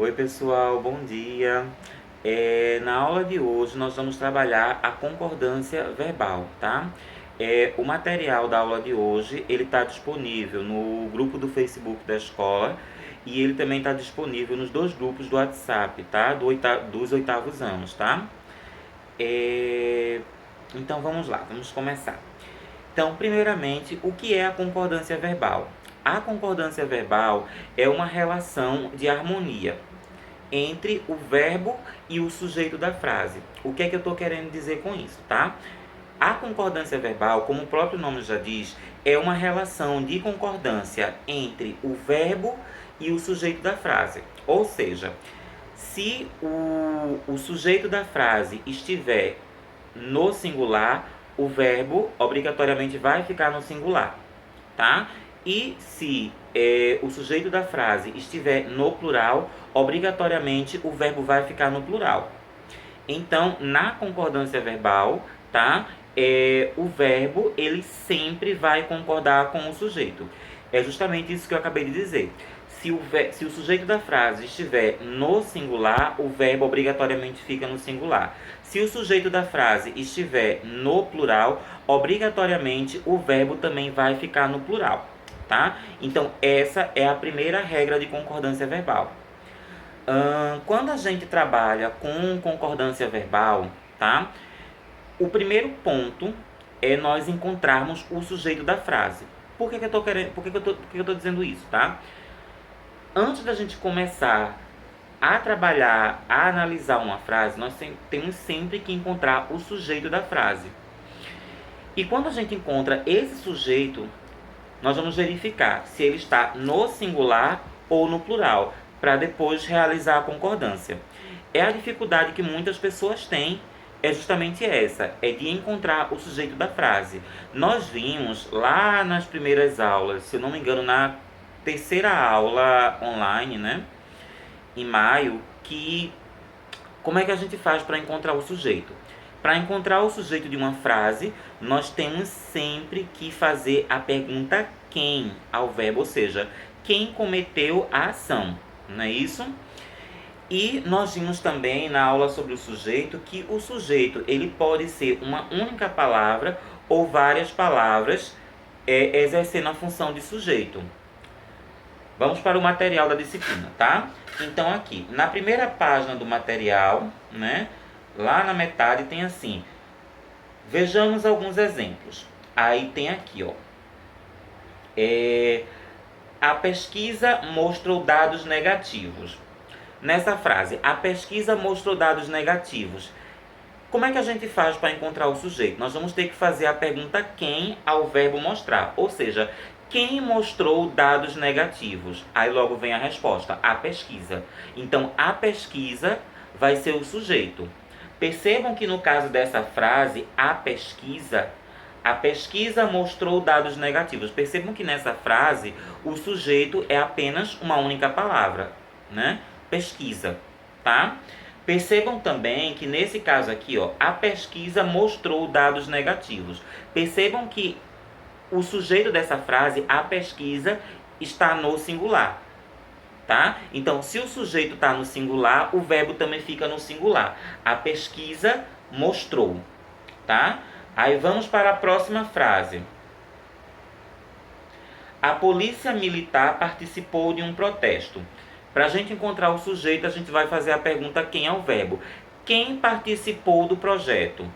Oi pessoal, bom dia. Na aula de hoje nós vamos trabalhar a concordância verbal, tá? O material da aula de hoje ele está disponível no grupo do Facebook da escola e ele também está disponível nos dois grupos do WhatsApp, tá? Dos oitavos anos, tá? Então vamos lá, vamos começar. Então, primeiramente, o que é a concordância verbal? A concordância verbal é uma relação de harmonia entre o verbo e o sujeito da frase. O que é que eu estou querendo dizer com isso, tá? A concordância verbal, como o próprio nome já diz, é uma relação de concordância entre o verbo e o sujeito da frase. Ou seja, se o sujeito da frase estiver no singular, o verbo obrigatoriamente vai ficar no singular, tá? E se o sujeito da frase estiver no plural, obrigatoriamente o verbo vai ficar no plural. Então, na concordância verbal, tá? O verbo ele sempre vai concordar com o sujeito. É justamente isso que eu acabei de dizer. Se o sujeito da frase estiver no singular, o verbo obrigatoriamente fica no singular. Se o sujeito da frase estiver no plural, obrigatoriamente o verbo também vai ficar no plural, tá? Então, essa é a primeira regra de concordância verbal. Quando a gente trabalha com concordância verbal, tá? O primeiro ponto é nós encontrarmos o sujeito da frase. Por que eu tô dizendo isso, tá? Antes da gente começar a trabalhar, a analisar uma frase, nós temos sempre que encontrar o sujeito da frase. E quando a gente encontra esse sujeito, nós vamos verificar se ele está no singular ou no plural, para depois realizar a concordância. A dificuldade que muitas pessoas têm é justamente essa, é de encontrar o sujeito da frase. Nós vimos lá nas primeiras aulas, se eu não me engano, na terceira aula online, né, em maio, que como é que a gente faz para encontrar o sujeito? Para encontrar o sujeito de uma frase, nós temos sempre que fazer a pergunta quem ao verbo, ou seja, quem cometeu a ação, não é isso? E nós vimos também na aula sobre o sujeito que o sujeito ele pode ser uma única palavra ou várias palavras exercendo a função de sujeito. Vamos para o material da disciplina, tá? Então aqui, na primeira página do material, né, lá na metade tem assim, vejamos alguns exemplos. Aí tem aqui, ó, a pesquisa mostrou dados negativos. Nessa frase, a pesquisa mostrou dados negativos. Como é que a gente faz para encontrar o sujeito? Nós vamos ter que fazer a pergunta quem ao verbo mostrar, ou seja, quem mostrou dados negativos? Aí logo vem a resposta, a pesquisa. Então, a pesquisa vai ser o sujeito. Percebam que no caso dessa frase, a pesquisa mostrou dados negativos. Percebam que nessa frase, o sujeito é apenas uma única palavra, né? Pesquisa, tá? Percebam também que nesse caso aqui, ó, a pesquisa mostrou dados negativos. Percebam que o sujeito dessa frase, a pesquisa, está no singular, tá? Então, se o sujeito está no singular, o verbo também fica no singular. A pesquisa mostrou, tá? Aí vamos para a próxima frase. A polícia militar participou de um protesto. Para a gente encontrar o sujeito, a gente vai fazer a pergunta quem é o verbo. Quem participou do projeto?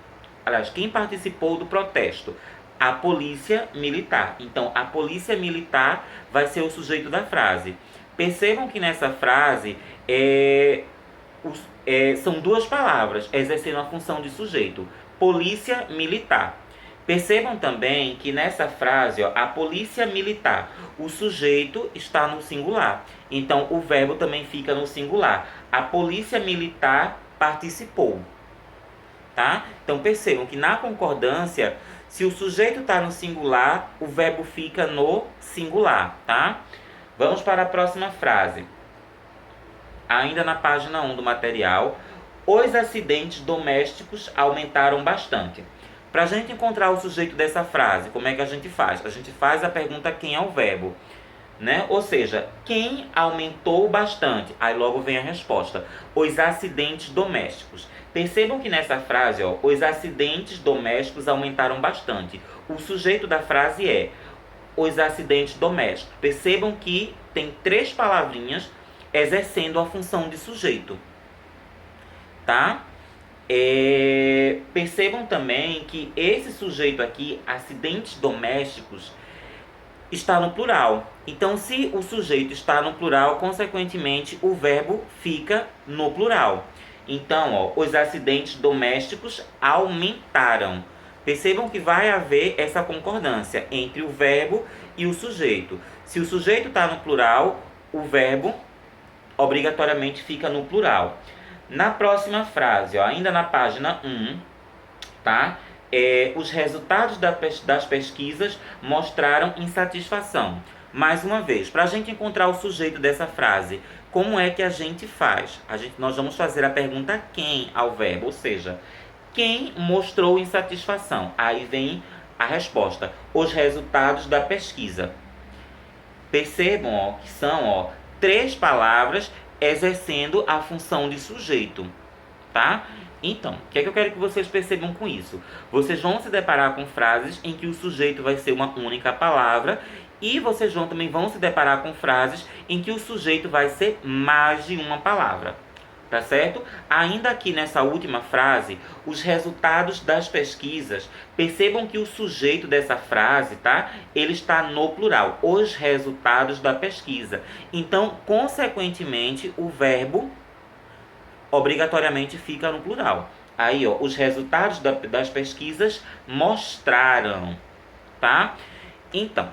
Aliás, quem participou do protesto? A polícia militar. Então, a polícia militar vai ser o sujeito da frase. Percebam que nessa frase são duas palavras exercendo a função de sujeito. Polícia militar. Percebam também que nessa frase, ó, a polícia militar, o sujeito está no singular. Então, o verbo também fica no singular. A polícia militar participou. Tá? Então, percebam que na concordância, se o sujeito está no singular, o verbo fica no singular. Tá? Vamos para a próxima frase. Ainda na página 1 do material, os acidentes domésticos aumentaram bastante. Para a gente encontrar o sujeito dessa frase, como é que a gente faz? A gente faz a pergunta quem é o verbo. né? Ou seja, quem aumentou bastante? Aí logo vem a resposta. Os acidentes domésticos. Percebam que nessa frase, ó, os acidentes domésticos aumentaram bastante. O sujeito da frase é os acidentes domésticos. Percebam que tem 3 palavrinhas exercendo a função de sujeito, tá? Percebam também que esse sujeito aqui, acidentes domésticos, está no plural. Então, se o sujeito está no plural, consequentemente, o verbo fica no plural. Então, ó, os acidentes domésticos aumentaram. Percebam que vai haver essa concordância entre o verbo e o sujeito. Se o sujeito está no plural, o verbo obrigatoriamente fica no plural. Na próxima frase, ó, ainda na página 1, tá? Os resultados das pesquisas mostraram insatisfação. Mais uma vez, para a gente encontrar o sujeito dessa frase, como é que a gente faz? Nós vamos fazer a pergunta quem ao verbo, ou seja, quem mostrou insatisfação? Aí vem a resposta, os resultados da pesquisa. Percebam, ó, que são, ó, 3 palavras exercendo a função de sujeito, tá? Então, o que é que eu quero que vocês percebam com isso? Vocês vão se deparar com frases em que o sujeito vai ser uma única palavra e vocês também vão se deparar com frases em que o sujeito vai ser mais de uma palavra, tá certo? Ainda aqui nessa última frase, os resultados das pesquisas, percebam que o sujeito dessa frase, tá? Ele está no plural, os resultados da pesquisa. Então, consequentemente, o verbo obrigatoriamente fica no plural. Aí, ó, os resultados das pesquisas mostraram, tá? Então,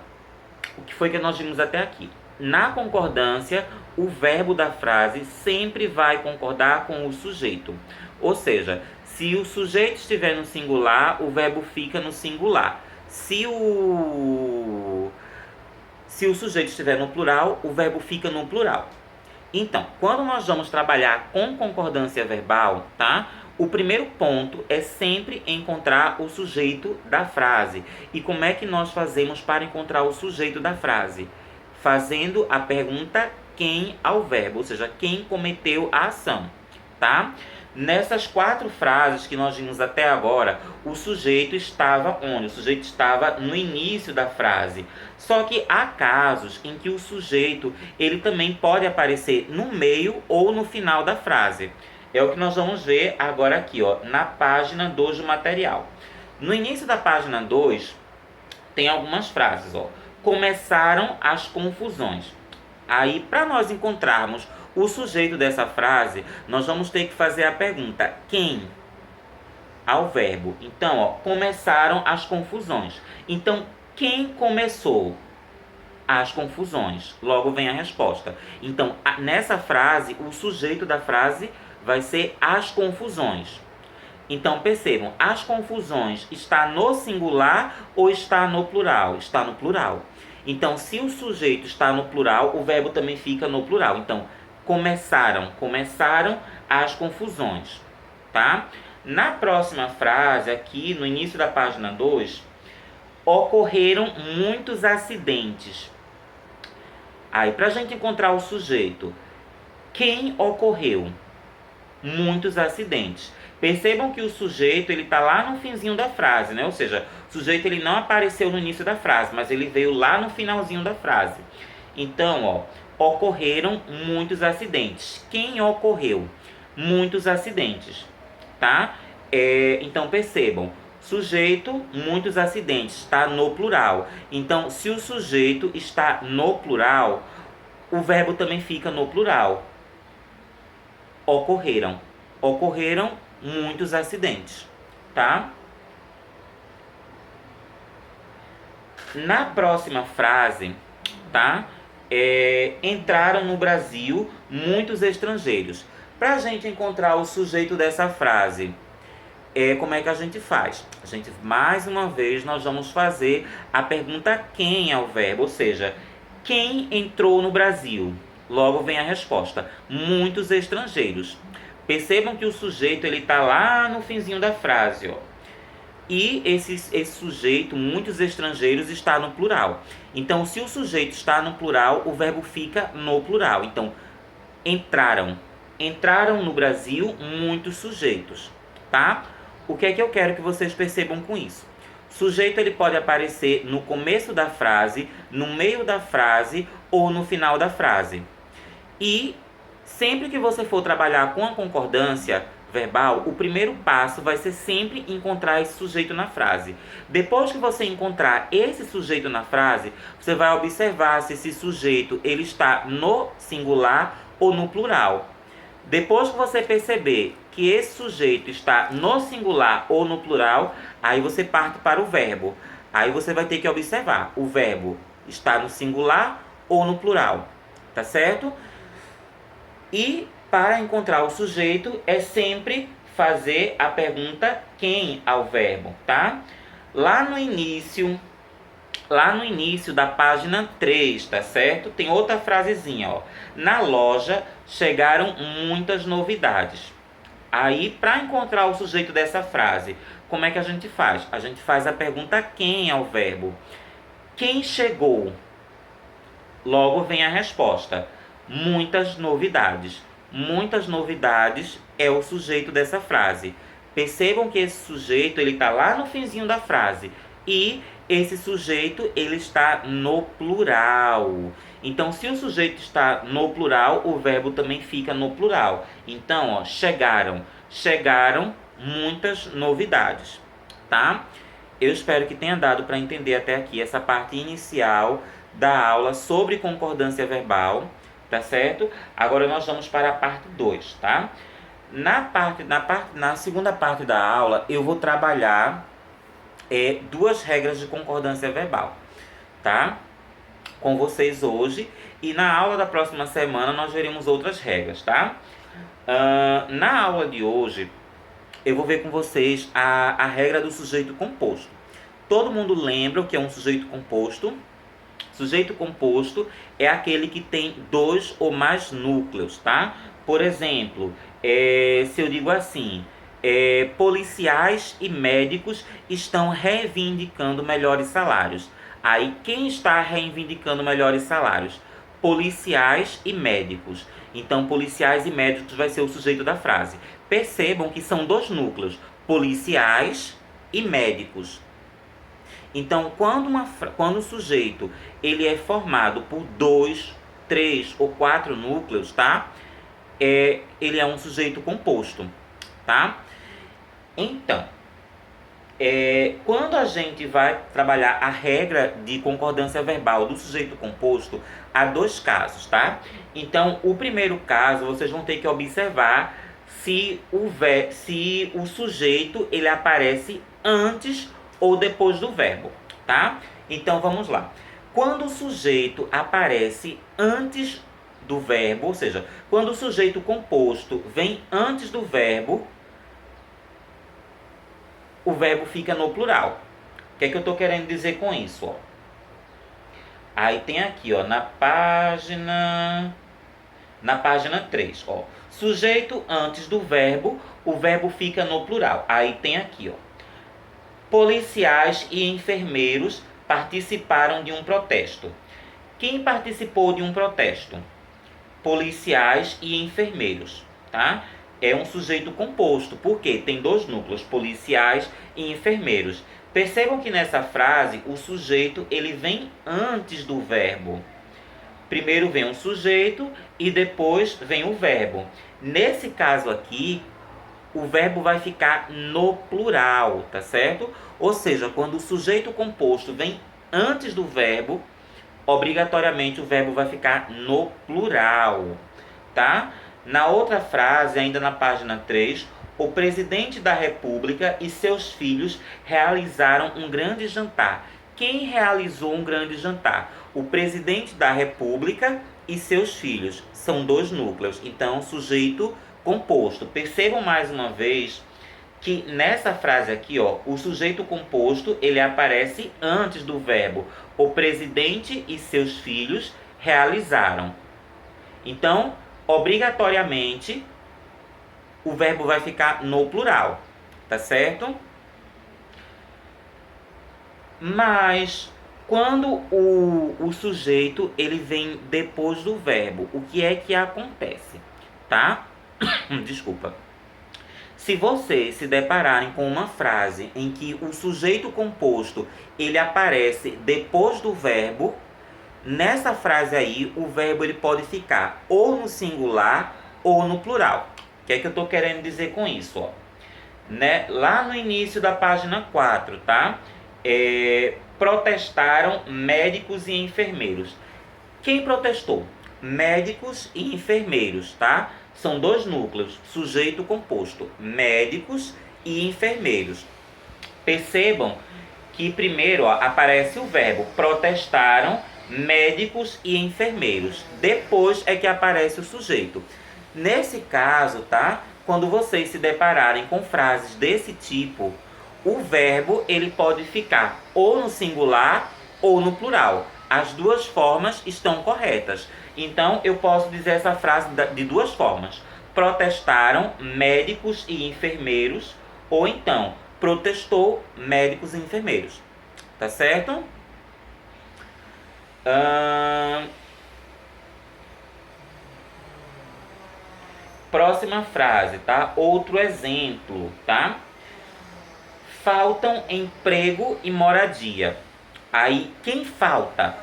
o que foi que nós vimos até aqui? Na concordância, o verbo da frase sempre vai concordar com o sujeito. Ou seja, se o sujeito estiver no singular, o verbo fica no singular. Se o sujeito estiver no plural, o verbo fica no plural. Então, quando nós vamos trabalhar com concordância verbal, tá? O primeiro ponto é sempre encontrar o sujeito da frase. E como é que nós fazemos para encontrar o sujeito da frase? Fazendo a pergunta quem ao verbo, ou seja, quem cometeu a ação, tá? Nessas 4 frases que nós vimos até agora, o sujeito estava onde? O sujeito estava no início da frase. Só que há casos em que o sujeito ele também pode aparecer no meio ou no final da frase. É o que nós vamos ver agora aqui, ó, na página 2 do material. No início da página 2, tem algumas frases, ó. Começaram as confusões. Aí, para nós encontrarmos o sujeito dessa frase, nós vamos ter que fazer a pergunta quem ao verbo. Então, ó, começaram as confusões. Então, quem começou as confusões? Logo vem a resposta. Então, nessa frase, o sujeito da frase vai ser as confusões. Então, percebam, as confusões está no singular ou está no plural? Está no plural. Então, se o sujeito está no plural, o verbo também fica no plural. Então, começaram as confusões, tá? Na próxima frase, aqui no início da página 2, ocorreram muitos acidentes. Aí, para a gente encontrar o sujeito, quem ocorreu? Muitos acidentes. Percebam que o sujeito ele está lá no finzinho da frase, né? Ou seja, o sujeito ele não apareceu no início da frase, mas ele veio lá no finalzinho da frase. Então, ó, ocorreram muitos acidentes. Quem ocorreu? Muitos acidentes, tá? Então, percebam, sujeito, muitos acidentes, está no plural. Então, se o sujeito está no plural, o verbo também fica no plural. Ocorreram muitos acidentes, tá? Na próxima frase, tá? Entraram no Brasil muitos estrangeiros. Para a gente encontrar o sujeito dessa frase, como é que a gente faz? Mais uma vez, nós vamos fazer a pergunta quem ao verbo, ou seja, quem entrou no Brasil? Logo vem a resposta, muitos estrangeiros. Percebam que o sujeito ele está lá no finzinho da frase, ó. E esse sujeito, muitos estrangeiros, está no plural. Então, se o sujeito está no plural, o verbo fica no plural. Então, entraram. Entraram no Brasil muitos sujeitos, tá? O que é que eu quero que vocês percebam com isso? Sujeito ele pode aparecer no começo da frase, no meio da frase ou no final da frase. E sempre que você for trabalhar com a concordância verbal, o primeiro passo vai ser sempre encontrar esse sujeito na frase. Depois que você encontrar esse sujeito na frase, você vai observar se esse sujeito ele está no singular ou no plural. Depois que você perceber que esse sujeito está no singular ou no plural, aí você parte para o verbo. Aí você vai ter que observar, o verbo está no singular ou no plural, tá certo? E para encontrar o sujeito é sempre fazer a pergunta quem ao verbo, tá? Lá no início da página 3, tá certo? Tem outra frasezinha, ó. Na loja chegaram muitas novidades. Aí, para encontrar o sujeito dessa frase, como é que a gente faz? A gente faz a pergunta quem ao verbo. Quem chegou? Logo vem a resposta. Muitas novidades. Muitas novidades é o sujeito dessa frase. Percebam que esse sujeito ele está lá no finzinho da frase. E esse sujeito ele está no plural. Então, se o sujeito está no plural, o verbo também fica no plural. Então, ó, chegaram. Chegaram muitas novidades, tá? Eu espero que tenha dado para entender até aqui essa parte inicial da aula sobre concordância verbal, tá certo? Agora nós vamos para a parte 2, tá? Na segunda parte da aula, eu vou trabalhar duas regras de concordância verbal, tá? Com vocês hoje. E na aula da próxima semana nós veremos outras regras, tá? Na aula de hoje, eu vou ver com vocês a regra do sujeito composto. Todo mundo lembra o que é um sujeito composto? Sujeito composto é aquele que tem dois ou mais núcleos, tá? Por exemplo, se eu digo assim, policiais e médicos estão reivindicando melhores salários. Aí, quem está reivindicando melhores salários? Policiais e médicos. Então, policiais e médicos vai ser o sujeito da frase. Percebam que são dois núcleos, policiais e médicos. Então, quando o sujeito ele é formado por 2, 3 ou 4 núcleos, tá? Ele é um sujeito composto, tá? Então, quando a gente vai trabalhar a regra de concordância verbal do sujeito composto, há dois casos, tá? Então, o primeiro caso, vocês vão ter que observar se o sujeito ele aparece antes ou depois do verbo, tá? Então, vamos lá. Quando o sujeito aparece antes do verbo, ou seja, quando o sujeito composto vem antes do verbo, o verbo fica no plural. O que é que eu estou querendo dizer com isso? Ó? Aí tem aqui, ó, na página 3, ó, sujeito antes do verbo, o verbo fica no plural. Aí tem aqui, ó, policiais e enfermeiros participaram de um protesto. Quem participou de um protesto? Policiais e enfermeiros, tá? É um sujeito composto, porque tem dois núcleos, policiais e enfermeiros. Percebam que nessa frase o sujeito ele vem antes do verbo. Primeiro vem o sujeito e depois vem o verbo. Nesse caso aqui, o verbo vai ficar no plural, tá certo? Ou seja, quando o sujeito composto vem antes do verbo, obrigatoriamente o verbo vai ficar no plural, tá? Na outra frase, ainda na página 3, o presidente da República e seus filhos realizaram um grande jantar. Quem realizou um grande jantar? O presidente da República e seus filhos. São dois núcleos. Então, sujeito composto. Percebam mais uma vez que nessa frase aqui, ó, o sujeito composto ele aparece antes do verbo. O presidente e seus filhos realizaram. Então, obrigatoriamente, o verbo vai ficar no plural, tá certo? Mas quando o sujeito ele vem depois do verbo, o que é que acontece, tá? Desculpa. Se vocês se depararem com uma frase em que o sujeito composto ele aparece depois do verbo, nessa frase aí o verbo ele pode ficar ou no singular ou no plural. O que é que eu estou querendo dizer com isso? Ó? Né? Lá no início da página 4, tá? Protestaram médicos e enfermeiros. Quem protestou? Médicos e enfermeiros, tá? São dois núcleos, sujeito composto, médicos e enfermeiros. Percebam que primeiro aparece o verbo protestaram médicos e enfermeiros. Depois é que aparece o sujeito. Nesse caso, tá? Quando vocês se depararem com frases desse tipo, o verbo ele pode ficar ou no singular ou no plural. As duas formas estão corretas. Então, eu posso dizer essa frase de duas formas. Protestaram médicos e enfermeiros, ou então, protestou médicos e enfermeiros. Tá certo? Próxima frase, tá? Outro exemplo, tá? Faltam emprego e moradia. Aí, quem falta?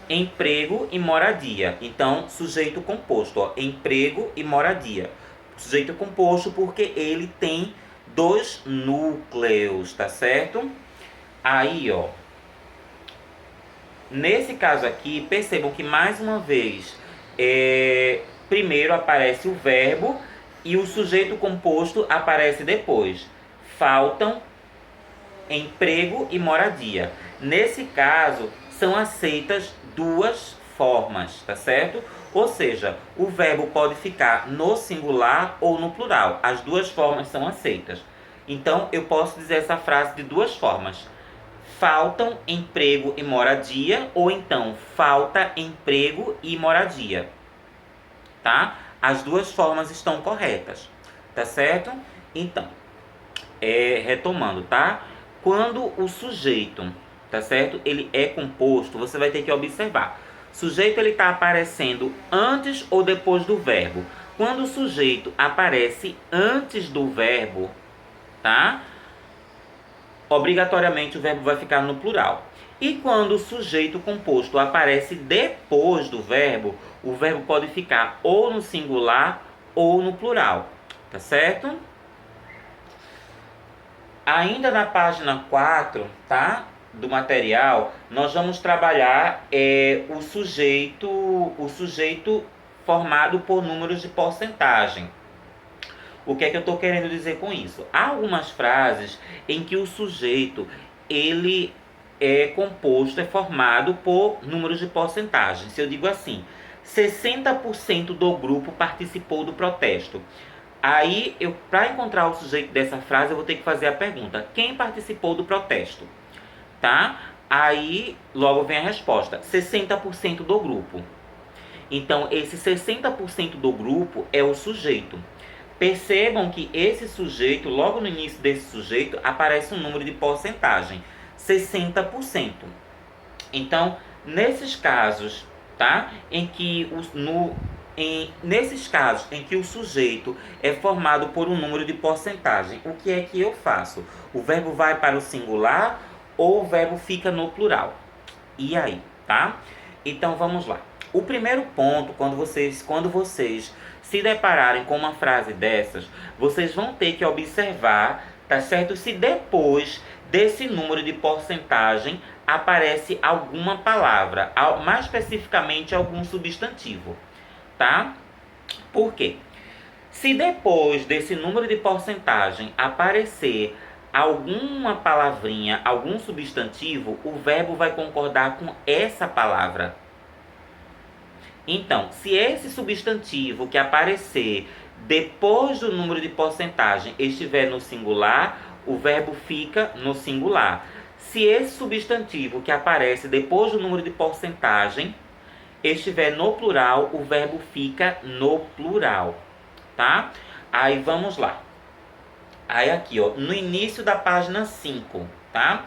Emprego e moradia. Então, sujeito composto, ó, emprego e moradia. Sujeito composto porque ele tem dois núcleos, tá certo? Aí, ó, nesse caso aqui, percebam que mais uma vez, primeiro aparece o verbo e o sujeito composto aparece depois. Faltam emprego e moradia. Nesse caso, são aceitas duas formas, tá certo? Ou seja, o verbo pode ficar no singular ou no plural. As duas formas são aceitas. Então, eu posso dizer essa frase de duas formas. Faltam emprego e moradia, ou então, falta emprego e moradia. Tá? As duas formas estão corretas. Tá certo? Então, retomando, tá? Quando o sujeito, tá certo? Ele é composto, você vai ter que observar. Sujeito ele está aparecendo antes ou depois do verbo. Quando o sujeito aparece antes do verbo, tá? Obrigatoriamente o verbo vai ficar no plural. E quando o sujeito composto aparece depois do verbo, o verbo pode ficar ou no singular ou no plural, tá certo? Ainda na página 4, tá? Do material, nós vamos trabalhar o sujeito formado por números de porcentagem. O que é que eu estou querendo dizer com isso? Há algumas frases em que o sujeito ele é composto, é formado por números de porcentagem. Se eu digo assim, 60% do grupo participou do protesto. Aí, para encontrar o sujeito dessa frase, eu vou ter que fazer a pergunta: quem participou do protesto? Tá? Aí, logo vem a resposta: 60% do grupo. Então, esse 60% do grupo é o sujeito. Percebam que esse sujeito, logo no início desse sujeito, aparece um número de porcentagem: 60%. Então, nesses casos, tá? Nesses casos em que o sujeito é formado por um número de porcentagem, o que é que eu faço? O verbo vai para o singular ou o verbo fica no plural? E aí, tá? Então vamos lá. O primeiro ponto, quando vocês se depararem com uma frase dessas, vocês vão ter que observar, tá certo? Se depois desse número de porcentagem aparece alguma palavra, mais especificamente algum substantivo. Tá? Por quê? Se depois desse número de porcentagem aparecer alguma palavrinha, algum substantivo, o verbo vai concordar com essa palavra. Então, se esse substantivo que aparecer depois do número de porcentagem estiver no singular, o verbo fica no singular. Se esse substantivo que aparece depois do número de porcentagem estiver no plural, o verbo fica no plural, tá? Aí vamos lá. Aí aqui, ó, no início da página 5, tá?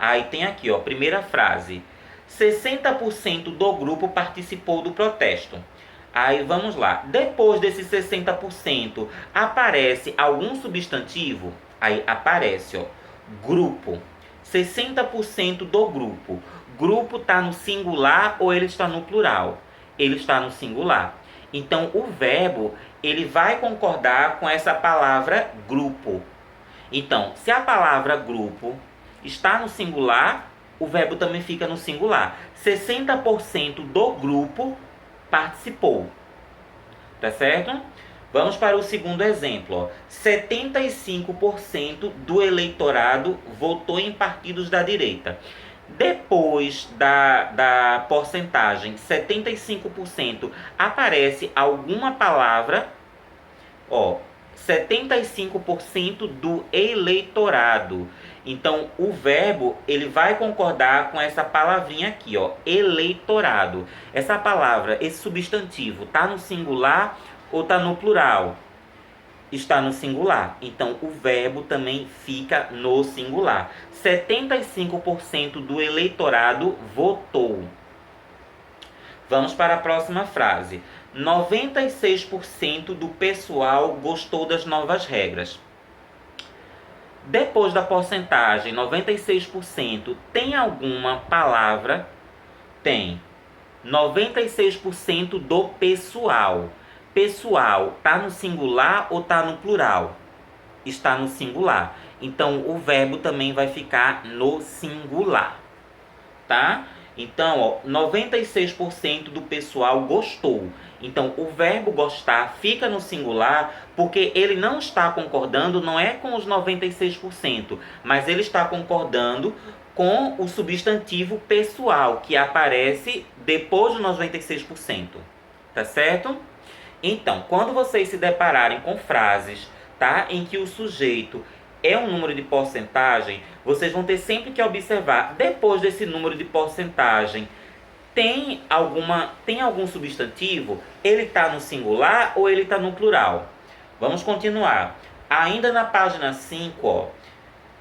Aí tem aqui, ó, primeira frase. 60% do grupo participou do protesto. Aí vamos lá. Depois desse 60%, aparece algum substantivo? Aí aparece, ó, grupo. 60% do grupo. Grupo está no singular ou ele está no plural? Ele está no singular. Então, o verbo, ele vai concordar com essa palavra grupo. Então, se a palavra grupo está no singular, o verbo também fica no singular. 60% do grupo participou. Tá certo? Vamos para o segundo exemplo. Ó. 75% do eleitorado votou em partidos da direita. Depois da porcentagem 75%, aparece alguma palavra, ó, 75% do eleitorado. Então, o verbo, ele vai concordar com essa palavrinha aqui, ó, eleitorado. Essa palavra, esse substantivo, está no singular ou está no plural? Está no singular. Então, o verbo também fica no singular. 75% do eleitorado votou. Vamos para a próxima frase. 96% do pessoal gostou das novas regras. Depois da porcentagem 96%, tem alguma palavra? Tem. 96% do pessoal. Pessoal, está no singular ou está no plural? Está no singular. Então, o verbo também vai ficar no singular. Tá? Então, ó, 96% do pessoal gostou. Então, o verbo gostar fica no singular porque ele não está concordando, não é com os 96%, mas ele está concordando com o substantivo pessoal, que aparece depois do 96%. Tá certo? Então, quando vocês se depararem com frases, tá, em que o sujeito é um número de porcentagem, vocês vão ter sempre que observar, depois desse número de porcentagem, tem algum substantivo? Ele está no singular ou ele está no plural? Vamos continuar. Ainda na página 5, ó,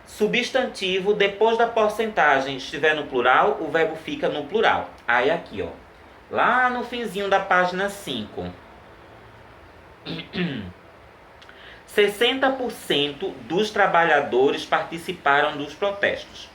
substantivo, depois da porcentagem estiver no plural, o verbo fica no plural. Aí aqui, ó, lá no finzinho da página 5. 60% dos trabalhadores participaram dos protestos.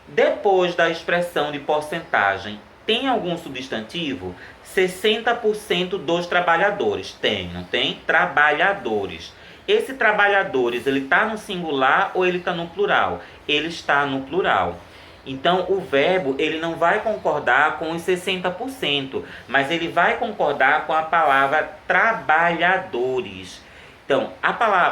Depois da expressão de porcentagem, tem algum substantivo? 60% dos trabalhadores. Tem, não tem? Trabalhadores. Esse trabalhadores, ele está no singular ou ele está no plural? Ele está no plural. Então, o verbo, ele não vai concordar com os 60%, mas ele vai concordar com a palavra trabalhadores. Então,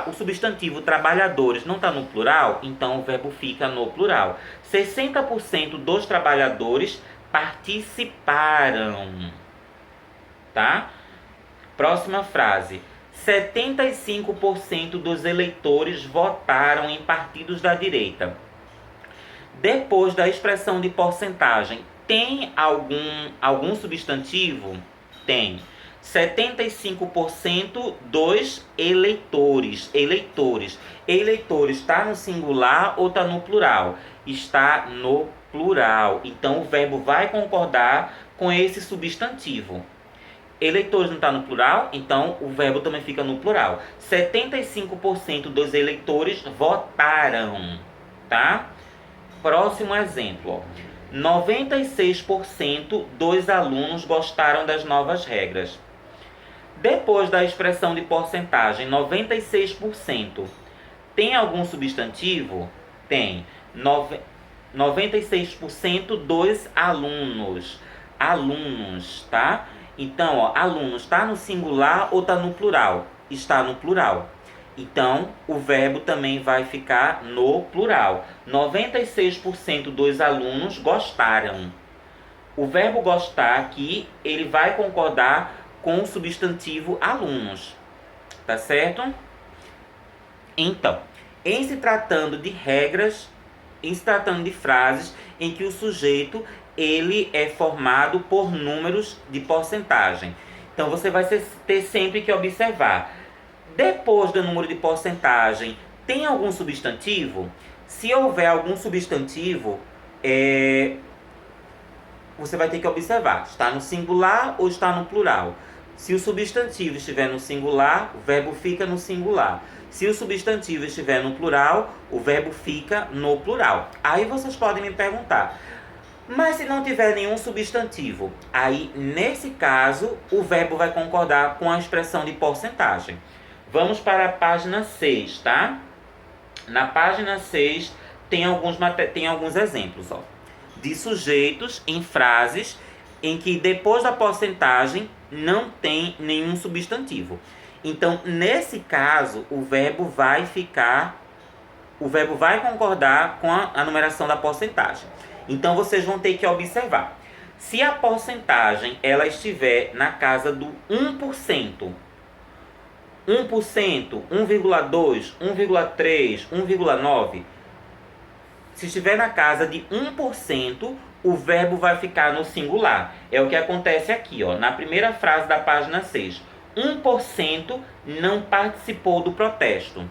o substantivo trabalhadores não está no plural, então o verbo fica no plural. 60% dos trabalhadores participaram. Tá? Próxima frase. 75% dos eleitores votaram em partidos da direita. Depois da expressão de porcentagem, tem algum substantivo? Tem. 75% dos eleitores. Eleitores. Eleitores está no singular ou está no plural? Está no plural. Então, o verbo vai concordar com esse substantivo. Eleitores não está no plural, então o verbo também fica no plural. 75% dos eleitores votaram. Tá? Próximo exemplo. 96% dos alunos gostaram das novas regras. Depois da expressão de porcentagem 96%, tem algum substantivo? Tem. 96% dos alunos. Alunos, tá? Então, ó, alunos está no singular ou está no plural? Está no plural. Então, o verbo também vai ficar no plural. 96% dos alunos gostaram. O verbo gostar aqui, ele vai concordar com o substantivo alunos. Tá certo? Então, em se tratando de regras, em se tratando de frases em que o sujeito ele é formado por números de porcentagem. Então, você vai ter sempre que observar. Depois do número de porcentagem, tem algum substantivo? Se houver algum substantivo, você vai ter que observar, está no singular ou está no plural. Se o substantivo estiver no singular, o verbo fica no singular. Se o substantivo estiver no plural, o verbo fica no plural. Aí vocês podem me perguntar, mas se não tiver nenhum substantivo, aí nesse caso o verbo vai concordar com a expressão de porcentagem. Vamos para a página 6, tá? Na página 6 tem alguns exemplos, ó, de sujeitos em frases em que depois da porcentagem não tem nenhum substantivo. Então, nesse caso, o verbo vai concordar com a numeração da porcentagem. Então, vocês vão ter que observar. Se a porcentagem ela estiver na casa do 1%, 1%, 1,2%, 1,3%, 1,9%, se estiver na casa de 1%, o verbo vai ficar no singular. É o que acontece aqui, ó, na primeira frase da página 6. 1% não participou do protesto.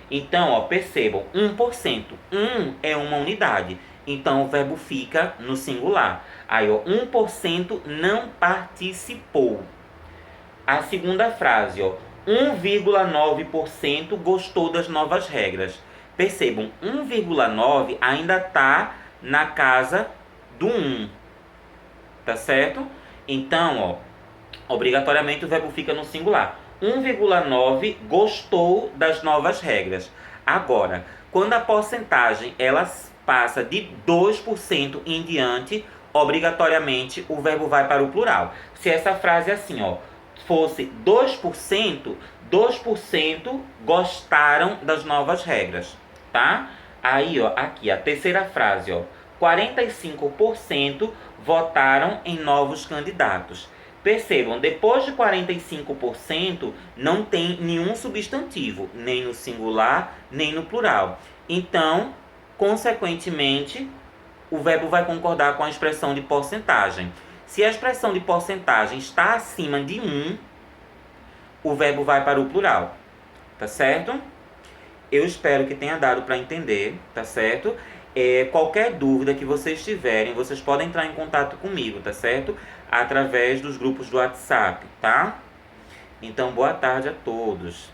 Então, ó, percebam, 1%. 1 é uma unidade. Então, o verbo fica no singular. Aí, ó, 1% não participou. A segunda frase, ó, 1,9% gostou das novas regras. Percebam, 1,9 ainda está na casa do 1. Tá certo? Então, ó, obrigatoriamente o verbo fica no singular. 1,9 gostou das novas regras. Agora, quando a porcentagem ela passa de 2% em diante, obrigatoriamente o verbo vai para o plural. Se essa frase é assim, ó, fosse 2%, 2% gostaram das novas regras, tá? Aí, ó, aqui a terceira frase, ó, 45% votaram em novos candidatos. Percebam, depois de 45% não tem nenhum substantivo, nem no singular, nem no plural. Então, consequentemente, o verbo vai concordar com a expressão de porcentagem. Se a expressão de porcentagem está acima de 1, o verbo vai para o plural, tá certo? Eu espero que tenha dado para entender, tá certo? Qualquer dúvida que vocês tiverem, vocês podem entrar em contato comigo, tá certo? Através dos grupos do WhatsApp, tá? Então, boa tarde a todos.